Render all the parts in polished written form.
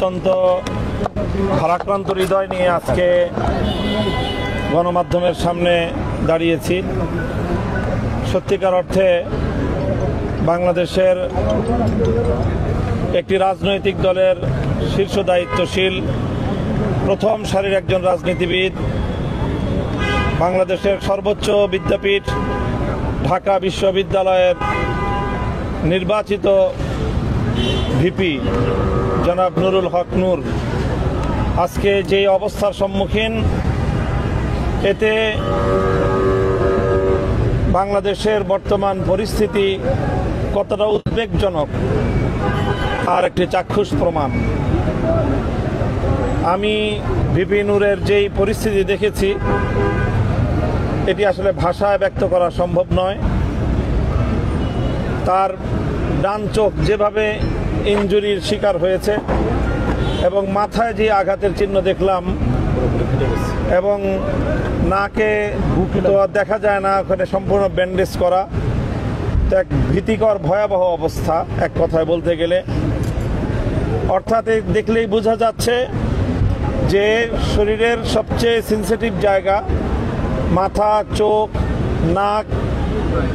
অত্যন্ত ভারাক্রান্ত হৃদয় নিয়ে আজকে গণমাধ্যমের সামনে দাঁড়িয়েছি। সত্যিকার অর্থে বাংলাদেশের একটি রাজনৈতিক দলের শীর্ষ দায়িত্বশীল প্রথম সারির একজন রাজনীতিবিদ, বাংলাদেশের সর্বোচ্চ বিদ্যাপীঠ ঢাকা বিশ্ববিদ্যালয়ের নির্বাচিত ভিপি জনাব নুরুল হক নূর আজকে যে অবস্থার সম্মুখীন, এতে বাংলাদেশের বর্তমান পরিস্থিতি কতটা উদ্বেগজনক আর একটি চাক্ষুষ প্রমাণ। আমি ভিপি নূরের যেই পরিস্থিতি দেখেছি, এটি আসলে ভাষায় ব্যক্ত করা সম্ভব নয়। তার ডান চোখ যেভাবে ইনজুরির শিকার হয়েছে এবং মাথায় যে আঘাতের চিহ্ন দেখলাম এবং নাকে তো দেখা যায় না, ওখানে সম্পূর্ণ ব্যান্ডেজ করা, তো এক ভীতিকর ভয়াবহ অবস্থা এক কথায় বলতে গেলে। অর্থাৎ দেখলেই বোঝা যাচ্ছে যে শরীরের সবচেয়ে সেন্সিটিভ জায়গা মাথা, চোখ, নাক,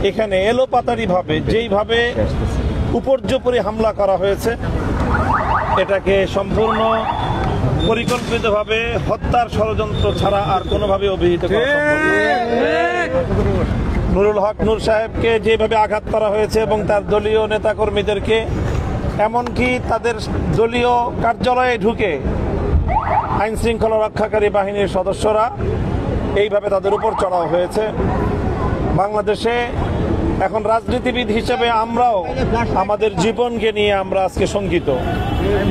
এখানে এলোপাতাড়িভাবে যেইভাবে উপর্যুপরি হামলা করা হয়েছে, এটাকে সম্পূর্ণ পরিকল্পিতভাবে হত্যার ষড়যন্ত্র ছাড়া আর কোনোভাবে অভিহিত করা সম্ভব নয়। নুরুল হক নূর সাহেবকে যেভাবে আঘাত করা হয়েছে এবং তার দলীয় নেতাকর্মীদেরকে, এমনকি তাদের দলীয় কার্যালয়ে ঢুকে আইন শৃঙ্খলা রক্ষাকারী বাহিনীর সদস্যরা এইভাবে তাদের উপর চড়াও হয়েছে। বাংলাদেশে এখন রাজনীতিবিদ হিসেবে আমরাও আমাদের জীবনকে নিয়ে আমরা আজকে শঙ্কিত,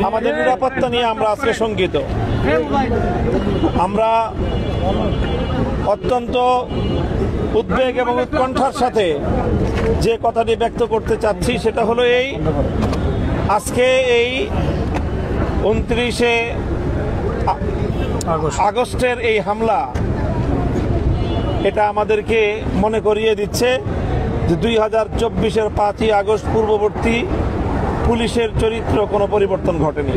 আমাদের নিরাপত্তা নিয়ে আমরা আজকে শঙ্কিত। আমরা অত্যন্ত উদ্বেগ এবং উৎকণ্ঠার সাথে যে কথাটি ব্যক্ত করতে চাচ্ছি সেটা হলো এই, আজকে এই 29 আগস্টের এই হামলা, এটা আমাদেরকে মনে করিয়ে দিচ্ছে যে 2024-এর 5ই আগস্ট পূর্ববর্তী পুলিশের চরিত্র কোনো পরিবর্তন ঘটেনি।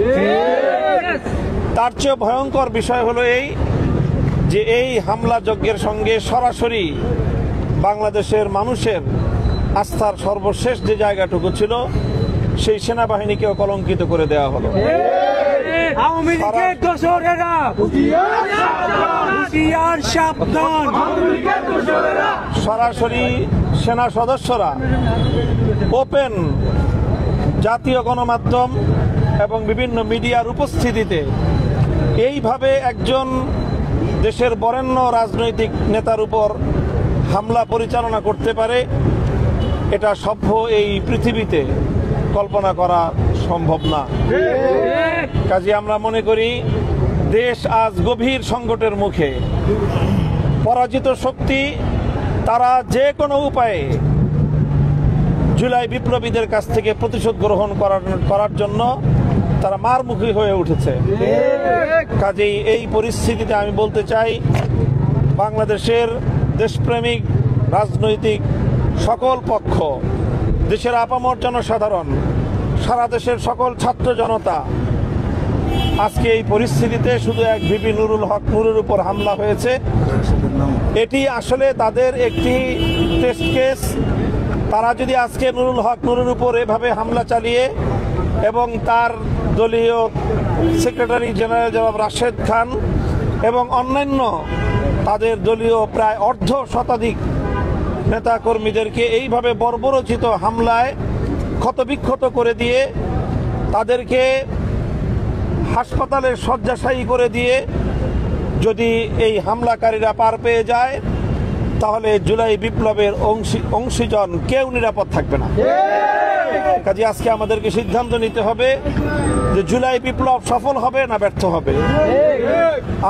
তার চেয়ে ভয়ঙ্কর বিষয় হলো এই যে এই হামলা যজ্ঞের সঙ্গে সরাসরি বাংলাদেশের মানুষের আস্থার সর্বশেষ যে জায়গাটুকু ছিল, সেই সেনাবাহিনীকেও কলঙ্কিত করে দেওয়া হলো। সরাসরি সেনা সদস্যরা ওপেন জাতীয় গণমাধ্যম এবং বিভিন্ন মিডিয়ার উপস্থিতিতে এইভাবে একজন দেশের বরেণ্য রাজনৈতিক নেতার উপর হামলা পরিচালনা করতে পারে, এটা সভ্য এই পৃথিবীতে কল্পনা করা সম্ভব না। কাজে আমরা মনে করি দেশ আজ গভীর সংকটের মুখে। পরাজিত শক্তি তারা যে কোনো উপায়ে জুলাই বিপ্লবীদের কাছ থেকে প্রতিশোধ গ্রহণ করার জন্য তারা মারমুখী হয়ে উঠেছে। কাজেই এই পরিস্থিতিতে আমি বলতে চাই, বাংলাদেশের দেশপ্রেমিক রাজনৈতিক সকল পক্ষ, দেশের আপামর জনসাধারণ, সারা দেশের সকল ছাত্র জনতা, আজকে এই পরিস্থিতিতে শুধু এক ভিপি নুরুল হক নূরের উপর হামলা হয়েছে, এটি আসলে তাদের একটি টেস্ট কেস। তারা যদি আজকে নুরুল হক নূরের উপর এভাবে হামলা চালিয়ে এবং তার দলীয় সেক্রেটারি জেনারেল জনাব রাশেদ খান এবং অন্যান্য তাদের দলীয় প্রায় অর্ধ শতাধিক নেতাকর্মীদেরকে এইভাবে বর্বরোচিত হামলায় ক্ষতবিক্ষত করে দিয়ে, তাদেরকে হাসপাতালে শয্যাশায়ী করে দিয়ে যদি এই হামলাকারীরা পার পেয়ে যায়, তাহলে জুলাই বিপ্লবের অংশীজন কেউ নিরাপদ থাকবে না। কাজে আজকে আমাদেরকে সিদ্ধান্ত নিতে হবে যে জুলাই বিপ্লব সফল হবে না ব্যর্থ হবে।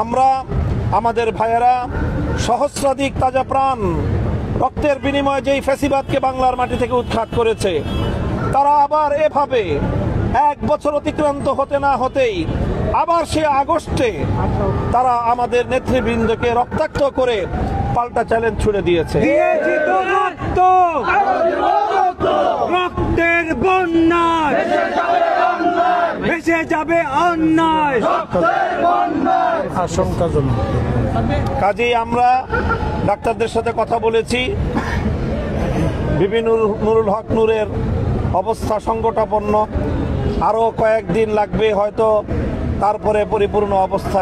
আমরা, আমাদের ভাইয়েরা সহস্রাধিক তাজা প্রাণ রক্তের বিনিময়ে যেই ফ্যাসিবাদকে বাংলার মাটি থেকে উৎখাত করেছে, তারা আবার এভাবে 1 বছর অতিক্রান্ত হতে না হতেই আবার সে আগস্টে তারা আমাদের নেতৃবৃন্দকে রক্তাক্ত করে পাল্টা চ্যালেঞ্জ ছুড়ে দিয়েছে। রক্তের বন্যায় ভেসে যাবে অন্যায়, আশঙ্কাজনক। কাজেই আমরা ডাক্তারদের সাথে কথা বলেছি, বিভিন্ন নুরুল হক নূরের অবস্থা সংকটাপন্ন, আরও কয়েকদিন লাগবে হয়তো, তারপরে পরিপূর্ণ অবস্থা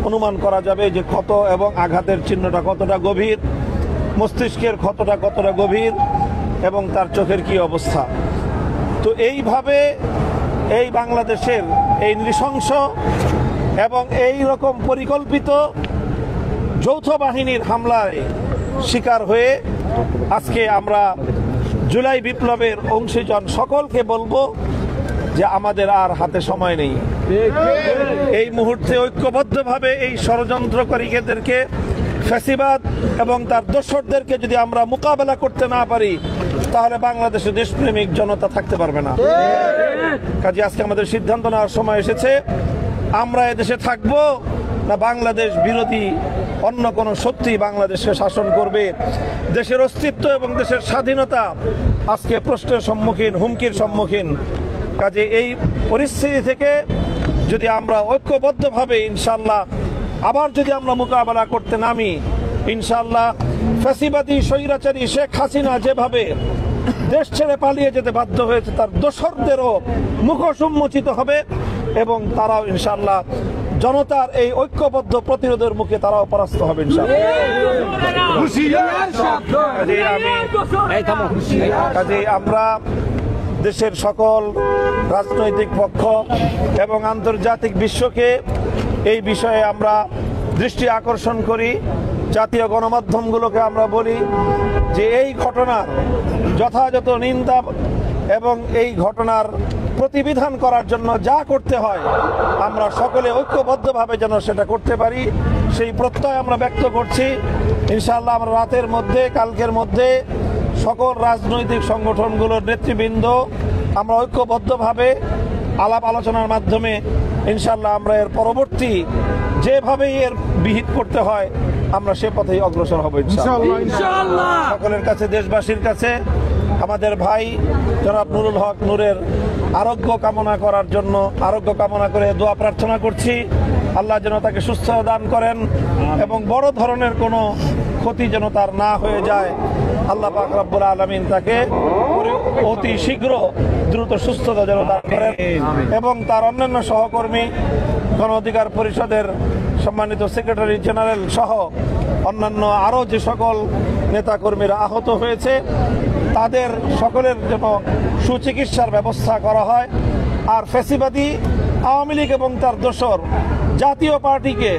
অনুমান করা যাবে যে ক্ষত এবং আঘাতের চিহ্নটা কতটা গভীর, মস্তিষ্কের ক্ষতটা কতটা গভীর এবং তার চোখের কি অবস্থা। তো এইভাবে এই বাংলাদেশের এই নৃশংস এবং এই রকম পরিকল্পিত যৌথ বাহিনীর হামলায় শিকার হয়ে আজকে আমরা জুলাই বিপ্লবের অংশীজন সকলকে বলবো যে আমাদের আর হাতে সময় নেই। এই মুহূর্তে ঐক্যবদ্ধভাবে এই ষড়যন্ত্রকারীদেরকে, ফ্যাসিবাদ এবং তার দোসরদেরকে যদি আমরা মোকাবেলা করতে না পারি, তাহলে বাংলাদেশে দেশপ্রেমিক জনতা থাকতে পারবে না। কাজে আজকে আমাদের সিদ্ধান্ত নেওয়ার সময় এসেছে, আমরা এদেশে থাকবো না বাংলাদেশ বিরোধী অন্য কোনো শক্তি বাংলাদেশকে শাসন করবে। দেশের অস্তিত্ব এবং দেশের স্বাধীনতা আজকে প্রশ্নের সম্মুখীন, হুমকির সম্মুখীন। কাজে এই পরিস্থিতি থেকে যদি আমরা ঐক্যবদ্ধভাবে ইনশাল্লাহ আবার যদি আমরা মোকাবেলা করতে নামি, ইনশাল্লাহ ফ্যাসিবাদী স্বৈরাচারী শেখ হাসিনা যেভাবে দেশ ছেড়ে পালিয়ে যেতে বাধ্য হয়েছে, তার দোসরদেরও মুখোশ উন্মোচিত হবে এবং তারাও ইনশাল্লাহ জনতার এই ঐক্যবদ্ধ প্রতিরোধের মুখে তারাও পরাস্ত হবে ইনশাল্লাহ। কাজেই আমরা দেশের সকল রাজনৈতিক পক্ষ এবং আন্তর্জাতিক বিশ্বকে এই বিষয়ে আমরা দৃষ্টি আকর্ষণ করি। জাতীয় গণমাধ্যমগুলোকে আমরা বলি যে এই ঘটনার যথাযথ নিন্দা এবং এই ঘটনার প্রতিবিধান করার জন্য যা করতে হয় আমরা সকলে ঐক্যবদ্ধভাবে যেন সেটা করতে পারি, সেই প্রত্যয় আমরা ব্যক্ত করছি। ইনশাআল্লাহ আমরা রাতের মধ্যে, কালকের মধ্যে সকল রাজনৈতিক সংগঠনগুলোর নেতৃবৃন্দ আমরা ঐক্যবদ্ধভাবে আলাপ আলোচনার মাধ্যমে ইনশাআল্লাহ আমরা এর পরবর্তী যেভাবেই এর বিহিত করতে হয় আমরা সে পথেই অগ্রসর হব ইনশাআল্লাহ। সকলের কাছে, দেশবাসীর কাছে আমাদের ভাই জনাব নুরুল হক নূরের আরোগ্য কামনা করার জন্য, আরোগ্য কামনা করে দোয়া প্রার্থনা করছি। আল্লাহ যেন তাকে সুস্থ দান করেন এবং বড় ধরনের কোনো ক্ষতি যেন তার না হয়ে যায়। আল্লাহ পাক রব্বুল আলামিন তাকে অতি শীঘ্র দ্রুত সুস্থতা যেন দান করেন এবং তার অন্যান্য সহকর্মী, গণ অধিকার পরিষদের সম্মানিত সেক্রেটারি জেনারেল সহ অন্যান্য আরও যে সকল নেতাকর্মীরা আহত হয়েছে তাদের সকলের জন্য সুচিকিৎসার ব্যবস্থা করা হয়। আর ফ্যাসিবাদী আওয়ামী লীগ এবং তার দোসর জাতীয় পার্টিকে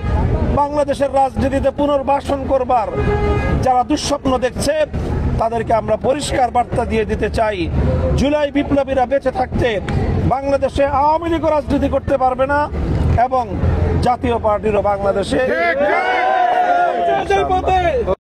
বাংলাদেশের রাজনীতিতে পুনর্বাসন করবার যারা দুঃস্বপ্ন দেখছে তাদেরকে আমরা পরিষ্কার বার্তা দিয়ে দিতে চাই, জুলাই বিপ্লবীরা বেঁচে থাকতে বাংলাদেশে আওয়ামী লীগও রাজনীতি করতে পারবে না এবং জাতীয় পার্টিরও বাংলাদেশে